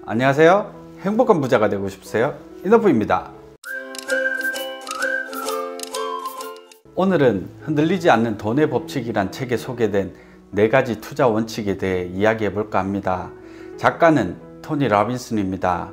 안녕하세요. 행복한 부자가 되고 싶으세요? 이너프입니다. 오늘은 흔들리지 않는 돈의 법칙이란 책에 소개된 4가지 투자 원칙에 대해 이야기해 볼까 합니다. 작가는 토니 라빈슨입니다.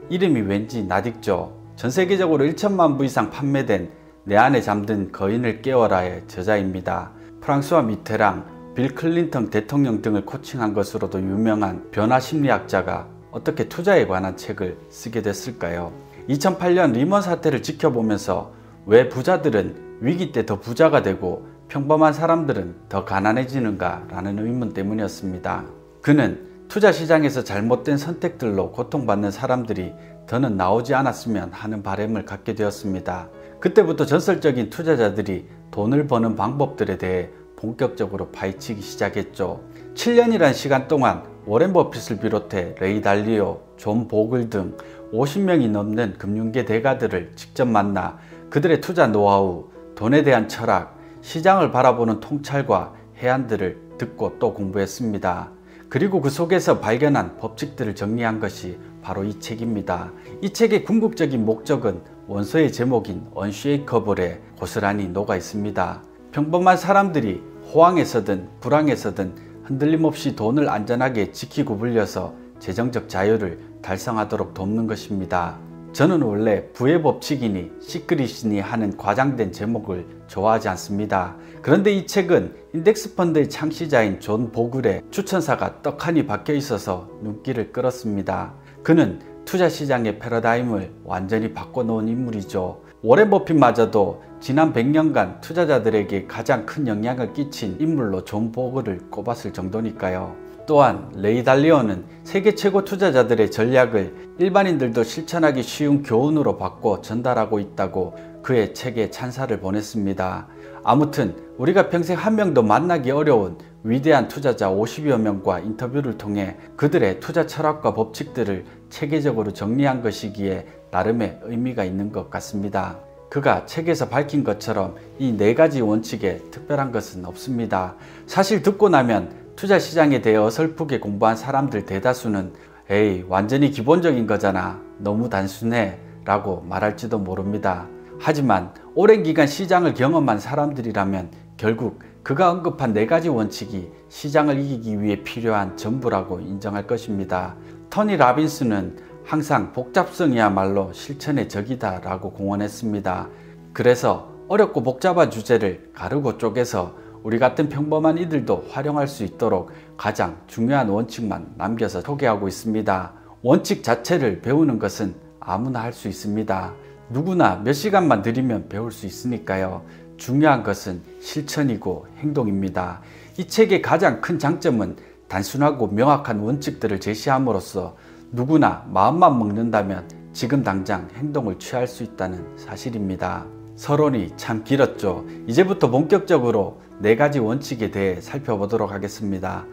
이름이 왠지 낯익죠. 전 세계적으로 1천만 부 이상 판매된 내 안에 잠든 거인을 깨워라의 저자입니다. 프랑스와 미테랑, 빌 클린턴 대통령 등을 코칭한 것으로도 유명한 변화 심리학자가 어떻게 투자에 관한 책을 쓰게 됐을까요? 2008년 리먼 사태를 지켜보면서 왜 부자들은 위기 때 더 부자가 되고 평범한 사람들은 더 가난해지는가 라는 의문 때문이었습니다. 그는 투자 시장에서 잘못된 선택들로 고통받는 사람들이 더는 나오지 않았으면 하는 바람을 갖게 되었습니다. 그때부터 전설적인 투자자들이 돈을 버는 방법들에 대해 본격적으로 파헤치기 시작했죠. 7년이란 시간 동안 워렌 버핏을 비롯해 레이 달리오, 존 보글 등 50명이 넘는 금융계 대가들을 직접 만나 그들의 투자 노하우, 돈에 대한 철학, 시장을 바라보는 통찰과 해안들을 듣고 또 공부했습니다. 그리고 그 속에서 발견한 법칙들을 정리한 것이 바로 이 책입니다. 이 책의 궁극적인 목적은 원서의 제목인 언쉐이커블에 고스란히 녹아 있습니다. 평범한 사람들이 호황에서든 불황에서든 흔들림 없이 돈을 안전하게 지키고 불려서 재정적 자유를 달성하도록 돕는 것입니다. 저는 원래 부의 법칙이니 시크릿이니 하는 과장된 제목을 좋아하지 않습니다. 그런데 이 책은 인덱스 펀드의 창시자인 존 보글의 추천사가 떡하니 박혀 있어서 눈길을 끌었습니다. 그는 투자 시장의 패러다임을 완전히 바꿔놓은 인물이죠. 워렌 버핏마저도 지난 100년간 투자자들에게 가장 큰 영향을 끼친 인물로 존 보글을 꼽았을 정도니까요. 또한 레이 달리오는 세계 최고 투자자들의 전략을 일반인들도 실천하기 쉬운 교훈으로 바꿔 전달하고 있다고 그의 책에 찬사를 보냈습니다. 아무튼 우리가 평생 한 명도 만나기 어려운 위대한 투자자 50여 명과 인터뷰를 통해 그들의 투자 철학과 법칙들을 체계적으로 정리한 것이기에 나름의 의미가 있는 것 같습니다. 그가 책에서 밝힌 것처럼 이 4가지 원칙에 특별한 것은 없습니다. 사실 듣고 나면 투자 시장에 대해 어설프게 공부한 사람들 대다수는 에이, 완전히 기본적인 거잖아, 너무 단순해 라고 말할지도 모릅니다. 하지만 오랜 기간 시장을 경험한 사람들이라면 결국 그가 언급한 4가지 원칙이 시장을 이기기 위해 필요한 전부라고 인정할 것입니다. 토니 라빈슨은 항상 복잡성이야말로 실천의 적이다 라고 공언했습니다. 그래서 어렵고 복잡한 주제를 가르고 쪼개서 우리 같은 평범한 이들도 활용할 수 있도록 가장 중요한 원칙만 남겨서 소개하고 있습니다. 원칙 자체를 배우는 것은 아무나 할 수 있습니다. 누구나 몇 시간만 들이면 배울 수 있으니까요. 중요한 것은 실천이고 행동입니다. 이 책의 가장 큰 장점은 단순하고 명확한 원칙들을 제시함으로써 누구나 마음만 먹는다면 지금 당장 행동을 취할 수 있다는 사실입니다. 서론이 참 길었죠. 이제부터 본격적으로 4가지 원칙에 대해 살펴보도록 하겠습니다.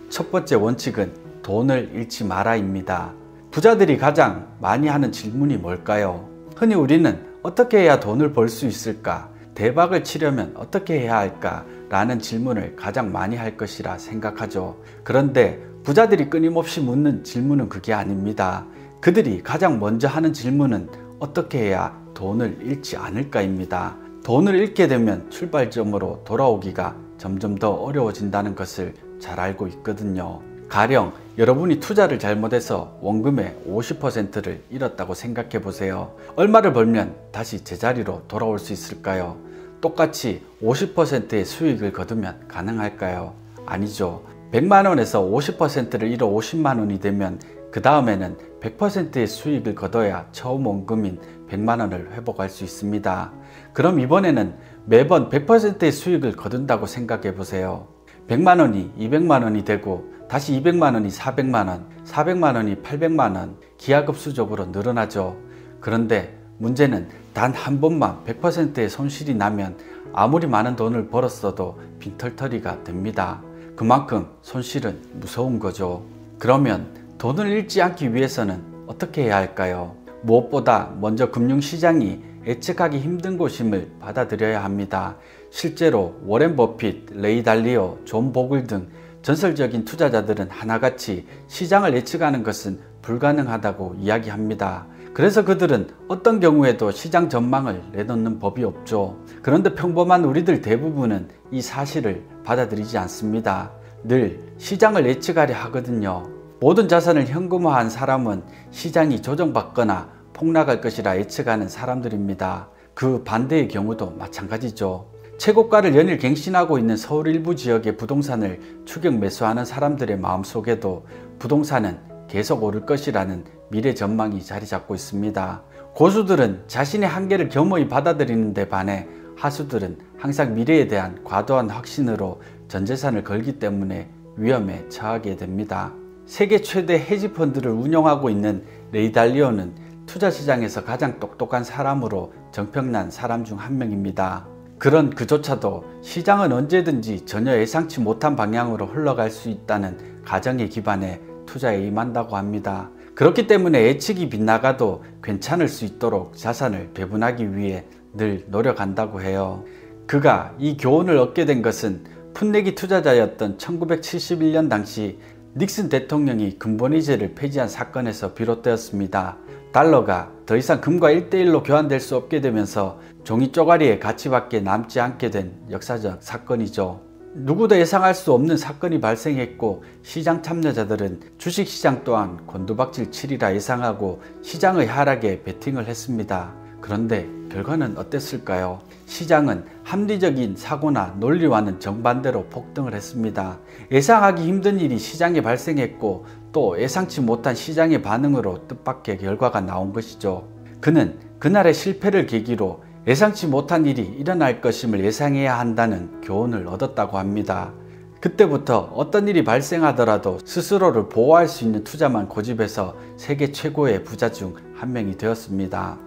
첫 번째 원칙은 돈을 잃지 마라입니다. 부자들이 가장 많이 하는 질문이 뭘까요? 흔히 우리는 어떻게 해야 돈을 벌 수 있을까? 대박을 치려면 어떻게 해야 할까? 라는 질문을 가장 많이 할 것이라 생각하죠. 그런데 부자들이 끊임없이 묻는 질문은 그게 아닙니다. 그들이 가장 먼저 하는 질문은 어떻게 해야 돈을 잃지 않을까입니다. 돈을 잃게 되면 출발점으로 돌아오기가 점점 더 어려워진다는 것을 잘 알고 있거든요. 가령 여러분이 투자를 잘못해서 원금의 50%를 잃었다고 생각해 보세요. 얼마를 벌면 다시 제자리로 돌아올 수 있을까요? 똑같이 50%의 수익을 거두면 가능할까요? 아니죠. 100만원에서 50%를 잃어 50만원이 되면 그 다음에는 100%의 수익을 거둬야 처음 원금인 100만원을 회복할 수 있습니다. 그럼 이번에는 매번 100%의 수익을 거둔다고 생각해 보세요. 100만원이 200만원이 되고 다시 200만원이 400만원, 400만원이 800만원 기하급수적으로 늘어나죠. 그런데 문제는 단 한 번만 100%의 손실이 나면 아무리 많은 돈을 벌었어도 빈털터리가 됩니다. 그만큼 손실은 무서운 거죠. 그러면 돈을 잃지 않기 위해서는 어떻게 해야 할까요? 무엇보다 먼저 금융시장이 예측하기 힘든 곳임을 받아들여야 합니다. 실제로 워렌 버핏, 레이 달리오, 존 보글 등 전설적인 투자자들은 하나같이 시장을 예측하는 것은 불가능하다고 이야기합니다. 그래서 그들은 어떤 경우에도 시장 전망을 내놓는 법이 없죠. 그런데 평범한 우리들 대부분은 이 사실을 받아들이지 않습니다. 늘 시장을 예측하려 하거든요. 모든 자산을 현금화한 사람은 시장이 조정받거나 폭락할 것이라 예측하는 사람들입니다. 그 반대의 경우도 마찬가지죠. 최고가를 연일 갱신하고 있는 서울 일부 지역의 부동산을 추격 매수하는 사람들의 마음속에도 부동산은 계속 오를 것이라는 미래 전망이 자리 잡고 있습니다. 고수들은 자신의 한계를 겸허히 받아들이는 데 반해 하수들은 항상 미래에 대한 과도한 확신으로 전 재산을 걸기 때문에 위험에 처하게 됩니다. 세계 최대 헤지펀드를 운영하고 있는 레이 달리오는 투자시장에서 가장 똑똑한 사람으로 정평난 사람 중 한 명입니다. 그런 그조차도 시장은 언제든지 전혀 예상치 못한 방향으로 흘러갈 수 있다는 가정에 기반해 투자에 임한다고 합니다. 그렇기 때문에 예측이 빗나가도 괜찮을 수 있도록 자산을 배분하기 위해 늘 노력한다고 해요. 그가 이 교훈을 얻게 된 것은 풋내기 투자자였던 1971년 당시 닉슨 대통령이 근본이자를 폐지한 사건에서 비롯되었습니다. 달러가 더 이상 금과 1:1로 교환될 수 없게 되면서 종이 쪼가리의 가치밖에 남지 않게 된 역사적 사건이죠. 누구도 예상할 수 없는 사건이 발생했고 시장 참여자들은 주식시장 또한 곤두박질 치리라 예상하고 시장의 하락에 베팅을 했습니다. 그런데 결과는 어땠을까요? 시장은 합리적인 사고나 논리와는 정반대로 폭등을 했습니다. 예상하기 힘든 일이 시장에 발생했고 또 예상치 못한 시장의 반응으로 뜻밖의 결과가 나온 것이죠. 그는 그날의 실패를 계기로 예상치 못한 일이 일어날 것임을 예상해야 한다는 교훈을 얻었다고 합니다. 그때부터 어떤 일이 발생하더라도 스스로를 보호할 수 있는 투자만 고집해서 세계 최고의 부자 중 한 명이 되었습니다.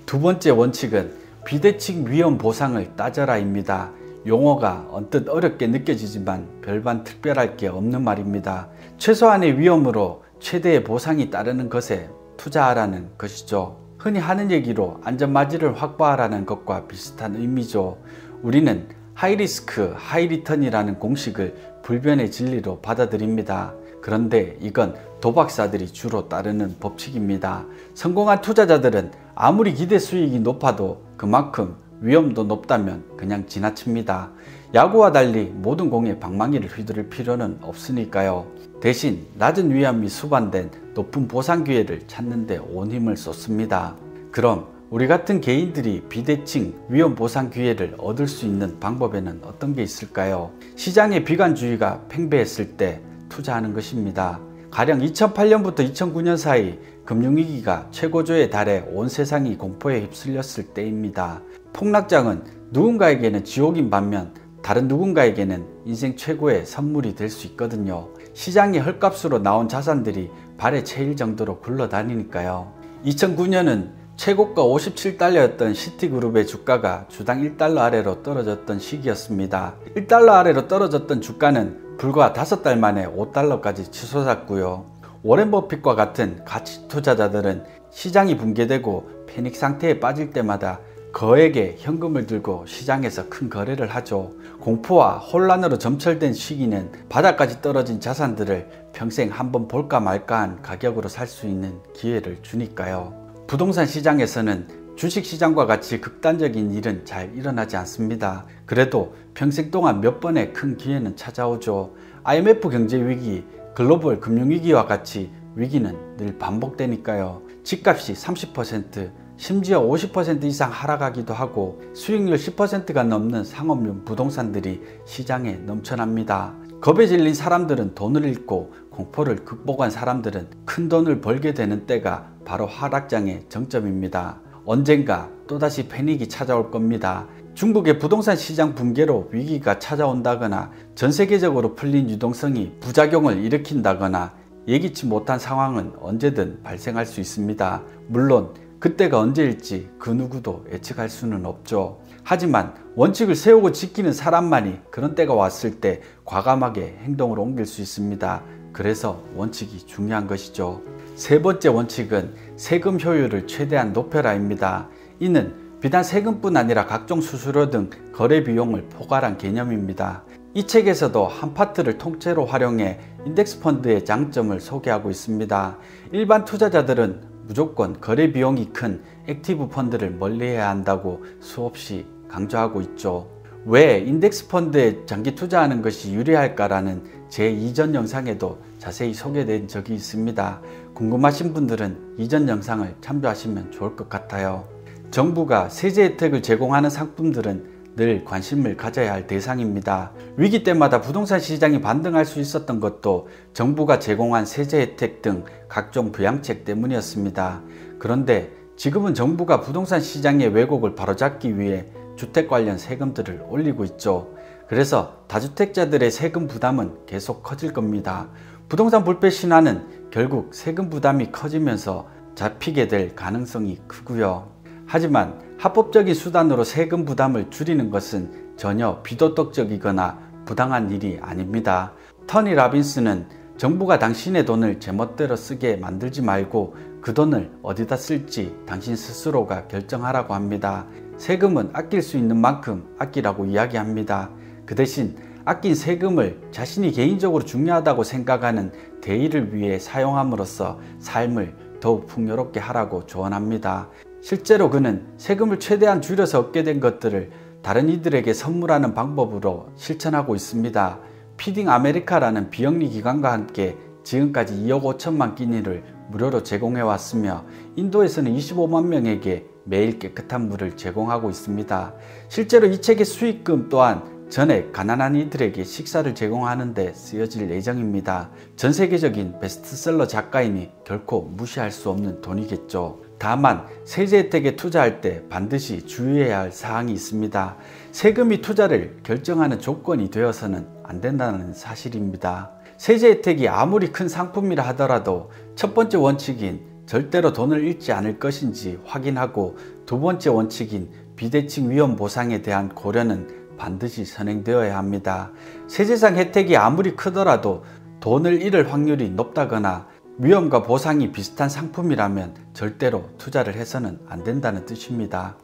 두 번째 원칙은 비대칭 위험 보상을 따져라입니다. 용어가 언뜻 어렵게 느껴지지만 별반 특별할 게 없는 말입니다. 최소한의 위험으로 최대의 보상이 따르는 것에 투자하라는 것이죠. 흔히 하는 얘기로 안전마진을 확보하라는 것과 비슷한 의미죠. 우리는 하이리스크, 하이리턴이라는 공식을 불변의 진리로 받아들입니다. 그런데 이건 도박사들이 주로 따르는 법칙입니다. 성공한 투자자들은 아무리 기대 수익이 높아도 그만큼 위험도 높다면 그냥 지나칩니다. 야구와 달리 모든 공에 방망이를 휘두를 필요는 없으니까요. 대신 낮은 위험이 수반된 높은 보상 기회를 찾는 데 온 힘을 쏟습니다. 그럼 우리 같은 개인들이 비대칭 위험 보상 기회를 얻을 수 있는 방법에는 어떤 게 있을까요? 시장의 비관주의가 팽배했을 때 투자하는 것입니다. 가령 2008년부터 2009년 사이 금융위기가 최고조에 달해 온 세상이 공포에 휩쓸렸을 때입니다. 폭락장은 누군가에게는 지옥인 반면 다른 누군가에게는 인생 최고의 선물이 될 수 있거든요. 시장의 헐값으로 나온 자산들이 발에 채일 정도로 굴러다니니까요. 2009년은 최고가 57달러였던 시티그룹의 주가가 주당 1달러 아래로 떨어졌던 시기였습니다. 1달러 아래로 떨어졌던 주가는 불과 5달 만에 5달러까지 치솟았고요. 워렌 버핏과 같은 가치 투자자들은 시장이 붕괴되고 패닉 상태에 빠질 때마다 거액의 현금을 들고 시장에서 큰 거래를 하죠. 공포와 혼란으로 점철된 시기는 바닥까지 떨어진 자산들을 평생 한번 볼까 말까한 가격으로 살 수 있는 기회를 주니까요. 부동산 시장에서는 주식시장과 같이 극단적인 일은 잘 일어나지 않습니다. 그래도 평생 동안 몇 번의 큰 기회는 찾아오죠. IMF 경제위기, 글로벌 금융위기와 같이 위기는 늘 반복되니까요. 집값이 30%, 심지어 50% 이상 하락하기도 하고 수익률 10%가 넘는 상업용 부동산들이 시장에 넘쳐납니다. 겁에 질린 사람들은 돈을 잃고 공포를 극복한 사람들은 큰 돈을 벌게 되는 때가 바로 하락장의 정점입니다. 언젠가 또다시 패닉이 찾아올 겁니다. 중국의 부동산 시장 붕괴로 위기가 찾아온다거나 전 세계적으로 풀린 유동성이 부작용을 일으킨다거나 예기치 못한 상황은 언제든 발생할 수 있습니다. 물론 그때가 언제일지 그 누구도 예측할 수는 없죠. 하지만 원칙을 세우고 지키는 사람만이 그런 때가 왔을 때 과감하게 행동으로 옮길 수 있습니다. 그래서 원칙이 중요한 것이죠. 세 번째 원칙은 세금 효율을 최대한 높여라입니다. 이는 비단 세금뿐 아니라 각종 수수료 등 거래 비용을 포괄한 개념입니다. 이 책에서도 한 파트를 통째로 활용해 인덱스 펀드의 장점을 소개하고 있습니다. 일반 투자자들은 무조건 거래 비용이 큰 액티브 펀드를 멀리해야 한다고 수없이 강조하고 있죠. 왜 인덱스 펀드에 장기 투자하는 것이 유리할까라는 제 이전 영상에도 자세히 소개된 적이 있습니다. 궁금하신 분들은 이전 영상을 참조하시면 좋을 것 같아요. 정부가 세제 혜택을 제공하는 상품들은 늘 관심을 가져야 할 대상입니다. 위기 때마다 부동산 시장이 반등할 수 있었던 것도 정부가 제공한 세제 혜택 등 각종 부양책 때문이었습니다. 그런데 지금은 정부가 부동산 시장의 왜곡을 바로잡기 위해 주택 관련 세금들을 올리고 있죠. 그래서 다주택자들의 세금 부담은 계속 커질 겁니다. 부동산 불패 신화는 결국 세금 부담이 커지면서 잡히게 될 가능성이 크고요. 하지만 합법적인 수단으로 세금 부담을 줄이는 것은 전혀 비도덕적이거나 부당한 일이 아닙니다. 토니 라빈스는 정부가 당신의 돈을 제멋대로 쓰게 만들지 말고 그 돈을 어디다 쓸지 당신 스스로가 결정하라고 합니다. 세금은 아낄 수 있는 만큼 아끼라고 이야기합니다. 그 대신 아낀 세금을 자신이 개인적으로 중요하다고 생각하는 대의를 위해 사용함으로써 삶을 더욱 풍요롭게 하라고 조언합니다. 실제로 그는 세금을 최대한 줄여서 얻게 된 것들을 다른 이들에게 선물하는 방법으로 실천하고 있습니다. 피딩 아메리카라는 비영리 기관과 함께 지금까지 2억 5천만 끼니를 무료로 제공해 왔으며 인도에서는 25만 명에게 매일 깨끗한 물을 제공하고 있습니다. 실제로 이 책의 수익금 또한 전에 가난한 이들에게 식사를 제공하는 데 쓰여질 예정입니다. 전 세계적인 베스트셀러 작가이니 결코 무시할 수 없는 돈이겠죠. 다만 세제 혜택에 투자할 때 반드시 주의해야 할 사항이 있습니다. 세금이 투자를 결정하는 조건이 되어서는 안 된다는 사실입니다. 세제 혜택이 아무리 큰 상품이라 하더라도 첫 번째 원칙인 절대로 돈을 잃지 않을 것인지 확인하고 두 번째 원칙인 비대칭 위험 보상에 대한 고려는 반드시 선행되어야 합니다. 세제상 혜택이 아무리 크더라도 돈을 잃을 확률이 높다거나 위험과 보상이 비슷한 상품이라면 절대로 투자를 해서는 안 된다는 뜻입니다.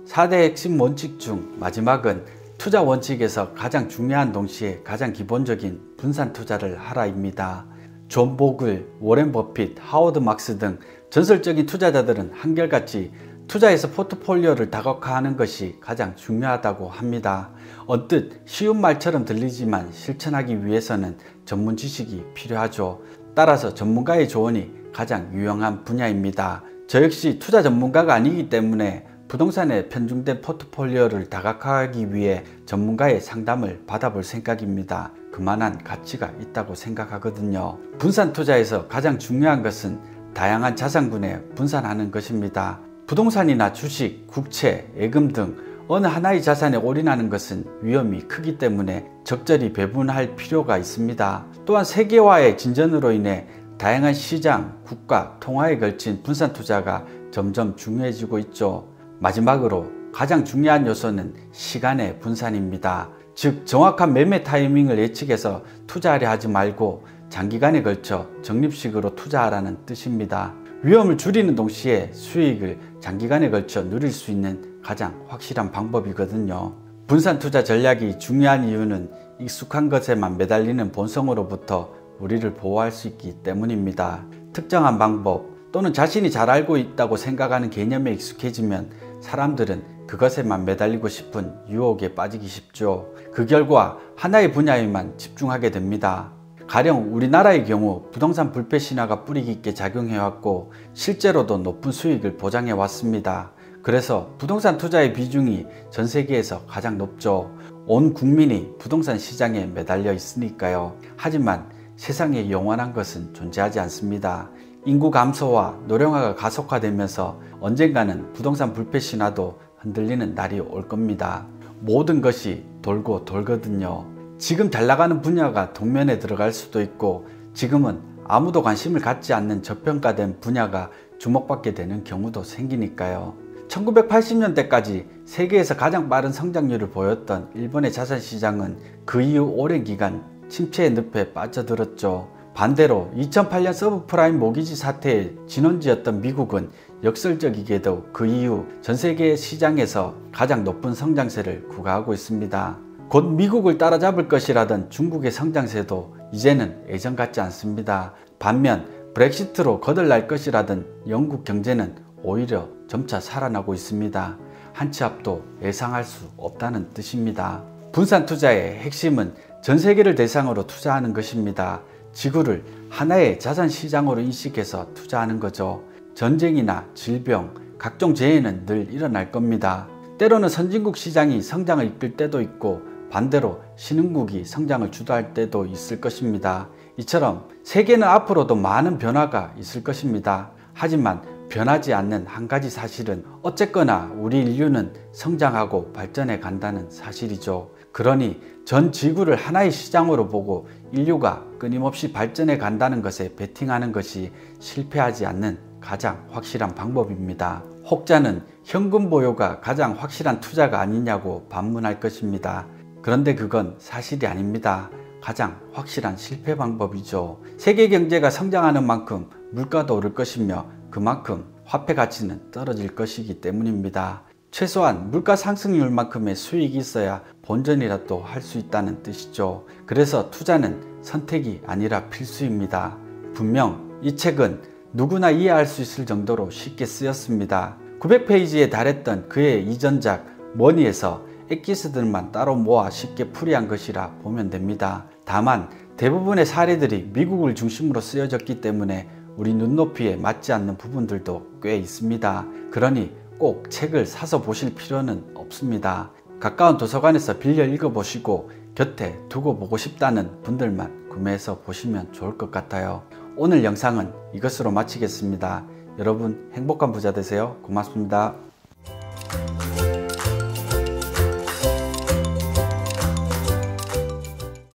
4대 핵심 원칙 중 마지막은 투자 원칙에서 가장 중요한 동시에 가장 기본적인 분산 투자를 하라입니다. 존 보글, 워렌 버핏, 하워드 막스 등 전설적인 투자자들은 한결같이 투자에서 포트폴리오를 다각화하는 것이 가장 중요하다고 합니다. 언뜻 쉬운 말처럼 들리지만 실천하기 위해서는 전문 지식이 필요하죠. 따라서 전문가의 조언이 가장 유용한 분야입니다. 저 역시 투자 전문가가 아니기 때문에 부동산에 편중된 포트폴리오를 다각화하기 위해 전문가의 상담을 받아볼 생각입니다. 그만한 가치가 있다고 생각하거든요. 분산 투자에서 가장 중요한 것은 다양한 자산군에 분산하는 것입니다. 부동산이나 주식, 국채, 예금 등 어느 하나의 자산에 올인하는 것은 위험이 크기 때문에 적절히 배분할 필요가 있습니다. 또한 세계화의 진전으로 인해 다양한 시장, 국가, 통화에 걸친 분산 투자가 점점 중요해지고 있죠. 마지막으로 가장 중요한 요소는 시간의 분산입니다. 즉 정확한 매매 타이밍을 예측해서 투자하려 하지 말고 장기간에 걸쳐 적립식으로 투자하라는 뜻입니다. 위험을 줄이는 동시에 수익을 장기간에 걸쳐 누릴 수 있는 가장 확실한 방법이거든요. 분산 투자 전략이 중요한 이유는 익숙한 것에만 매달리는 본성으로부터 우리를 보호할 수 있기 때문입니다. 특정한 방법 또는 자신이 잘 알고 있다고 생각하는 개념에 익숙해지면 사람들은 그것에만 매달리고 싶은 유혹에 빠지기 쉽죠. 그 결과 하나의 분야에만 집중하게 됩니다. 가령 우리나라의 경우 부동산 불패 신화가 뿌리 깊게 작용해왔고 실제로도 높은 수익을 보장해왔습니다. 그래서 부동산 투자의 비중이 전 세계에서 가장 높죠. 온 국민이 부동산 시장에 매달려 있으니까요. 하지만 세상에 영원한 것은 존재하지 않습니다. 인구 감소와 노령화가 가속화되면서 언젠가는 부동산 불패 신화도 흔들리는 날이 올 겁니다. 모든 것이 돌고 돌거든요. 지금 잘 나가는 분야가 동면에 들어갈 수도 있고 지금은 아무도 관심을 갖지 않는 저평가된 분야가 주목받게 되는 경우도 생기니까요. 1980년대까지 세계에서 가장 빠른 성장률을 보였던 일본의 자산시장은 그 이후 오랜 기간 침체의 늪에 빠져들었죠. 반대로 2008년 서브프라임 모기지 사태의 진원지였던 미국은 역설적이게도 그 이후 전 세계 시장에서 가장 높은 성장세를 구가하고 있습니다. 곧 미국을 따라잡을 것이라던 중국의 성장세도 이제는 예전 같지 않습니다. 반면 브렉시트로 거덜날 것이라던 영국 경제는 오히려 점차 살아나고 있습니다. 한 치 앞도 예상할 수 없다는 뜻입니다. 분산 투자의 핵심은 전 세계를 대상으로 투자하는 것입니다. 지구를 하나의 자산 시장으로 인식해서 투자하는 거죠. 전쟁이나 질병, 각종 재해는 늘 일어날 겁니다. 때로는 선진국 시장이 성장을 이끌 때도 있고 반대로 신흥국이 성장을 주도할 때도 있을 것입니다. 이처럼 세계는 앞으로도 많은 변화가 있을 것입니다. 하지만 변하지 않는 한 가지 사실은 어쨌거나 우리 인류는 성장하고 발전해 간다는 사실이죠. 그러니 전 지구를 하나의 시장으로 보고 인류가 끊임없이 발전해 간다는 것에 베팅하는 것이 실패하지 않는 가장 확실한 방법입니다. 혹자는 현금 보유가 가장 확실한 투자가 아니냐고 반문할 것입니다. 그런데 그건 사실이 아닙니다. 가장 확실한 실패 방법이죠. 세계 경제가 성장하는 만큼 물가도 오를 것이며 그만큼 화폐 가치는 떨어질 것이기 때문입니다. 최소한 물가 상승률만큼의 수익이 있어야 본전이라도 할 수 있다는 뜻이죠. 그래서 투자는 선택이 아니라 필수입니다. 분명 이 책은 누구나 이해할 수 있을 정도로 쉽게 쓰였습니다. 900페이지에 달했던 그의 이전작 머니에서 엑기스들만 따로 모아 쉽게 풀이한 것이라 보면 됩니다. 다만 대부분의 사례들이 미국을 중심으로 쓰여졌기 때문에 우리 눈높이에 맞지 않는 부분들도 꽤 있습니다. 그러니 꼭 책을 사서 보실 필요는 없습니다. 가까운 도서관에서 빌려 읽어보시고 곁에 두고 보고 싶다는 분들만 구매해서 보시면 좋을 것 같아요. 오늘 영상은 이것으로 마치겠습니다. 여러분 행복한 부자 되세요. 고맙습니다.